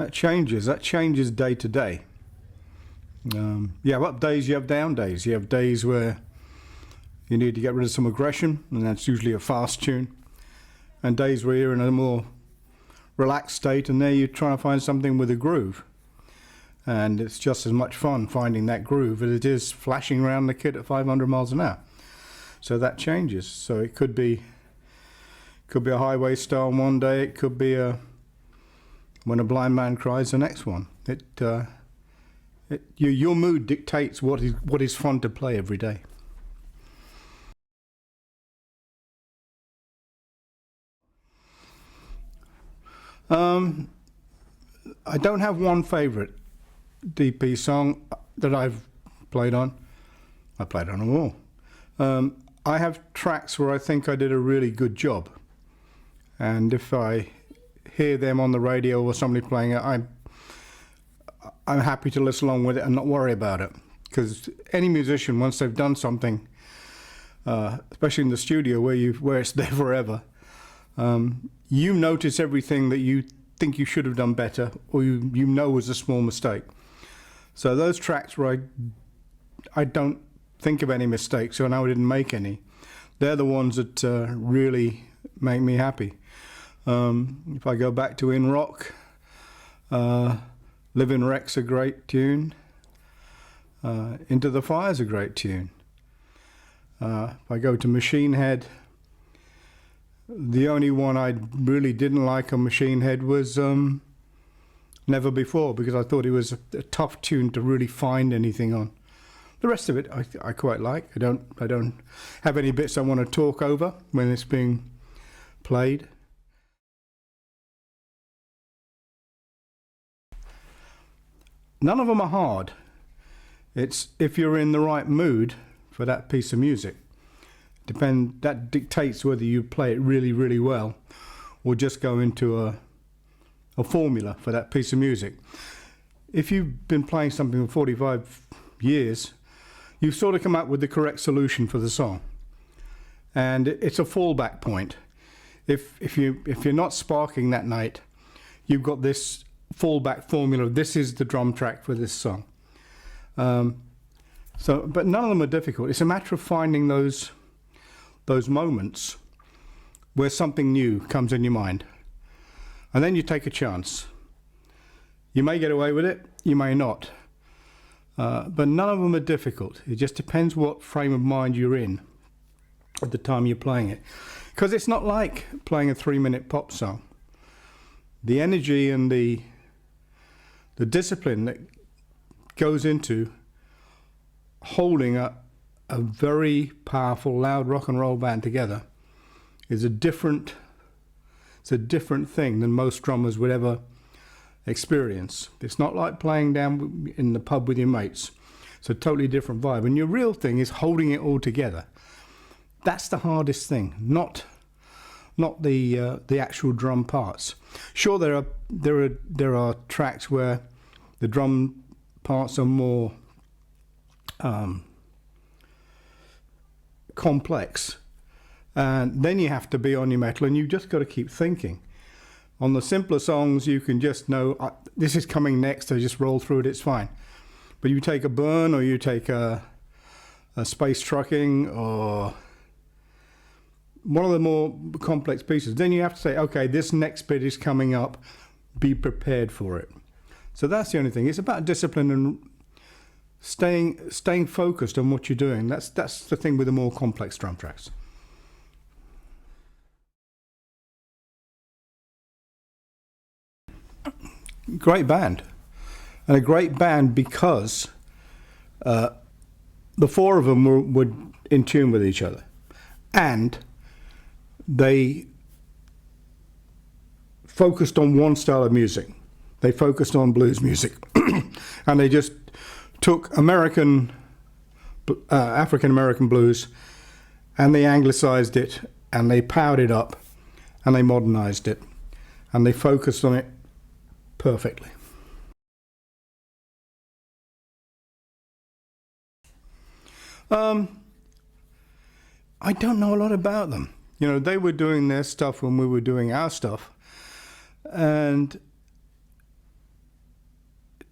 That changes. That changes day to day. You have up days, you have down days. You have days where you need to get rid of some aggression, and that's usually a fast tune. And days where you're in a more relaxed state, and there you're trying to find something with a groove. And it's just as much fun finding that groove as it is flashing around the kit at 500 miles an hour. So that changes. So it could be a highway style one day. It could be When a Blind Man Cries the next one. Your mood dictates what is fun to play every day. I don't have one favorite DP song that I've played on. I played on them all. I have tracks where I think I did a really good job, and if I hear them on the radio or somebody playing it, I'm happy to listen along with it and not worry about it. Because any musician, once they've done something, especially in the studio where it's there forever, you notice everything that you think you should have done better, or you know was a small mistake. So those tracks where I don't think of any mistakes, so I know I didn't make any, they're the ones that really make me happy. If I go back to In Rock, Living Wreck's a great tune. Into the Fire's a great tune. If I go to Machine Head, the only one I really didn't like on Machine Head was Never Before, because I thought it was a tough tune to really find anything on. The rest of it I quite like. I don't have any bits I want to talk over when it's being played. None of them are hard. It's if you're in the right mood for that piece of music. That dictates whether you play it really, really well, or just go into a formula for that piece of music. If you've been playing something for 45 years, you've sort of come up with the correct solution for the song, and it's a fallback point. If you're not sparking that night, you've got this fallback formula. This is the drum track for this song. But none of them are difficult. It's a matter of finding those moments where something new comes in your mind, and then you take a chance. You may get away with it, you may not, but none of them are difficult. It just depends what frame of mind you're in at the time you're playing it, because it's not like playing a 3-minute pop song. The energy and the discipline that goes into holding a very powerful, loud rock and roll band together is a different thing than most drummers would ever experience. It's not like playing down in the pub with your mates. It's a totally different vibe, and your real thing is holding it all together. That's the hardest thing, not the actual drum parts. Sure, there are tracks where the drum parts are more complex, and then you have to be on your metal, and you've just got to keep thinking. On the simpler songs, you can just know this is coming next, so just roll through it, it's fine. But you take a Burn, or you take a Space Trucking, or one of the more complex pieces, then you have to say, okay, this next bit is coming up, be prepared for it. So that's the only thing. It's about discipline and staying focused on what you're doing. That's the thing with the more complex drum tracks. Great band, and a great band because the four of them were in tune with each other, and they focused on one style of music. They focused on blues music, and they just took African American blues, and they anglicized it, and they powered it up, and they modernized it, and they focused on it perfectly. I don't know a lot about them. You know, they were doing their stuff when we were doing our stuff, and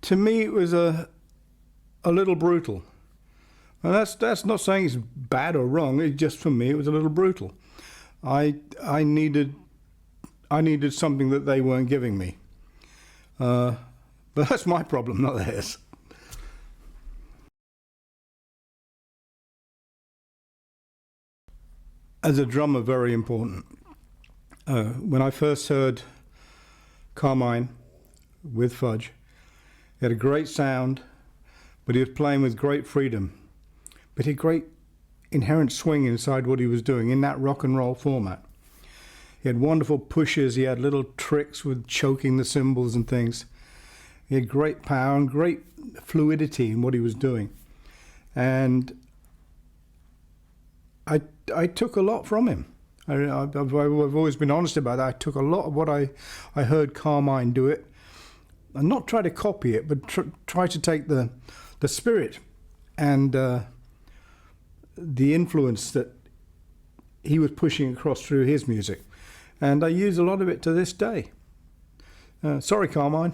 to me it was a little brutal. And that's not saying it's bad or wrong. It just, for me, it was a little brutal. I needed something that they weren't giving me. But that's my problem, not theirs. As a drummer, very important. When I first heard Carmine with Fudge, he had a great sound, but he was playing with great freedom. But he had great inherent swing inside what he was doing in that rock and roll format. He had wonderful pushes, he had little tricks with choking the cymbals and things. He had great power and great fluidity in what he was doing. And I took a lot from him. I've always been honest about that. I took a lot of what I heard Carmine do it, and not try to copy it, but try to take the spirit and the influence that he was pushing across through his music. And I use a lot of it to this day. Sorry, Carmine.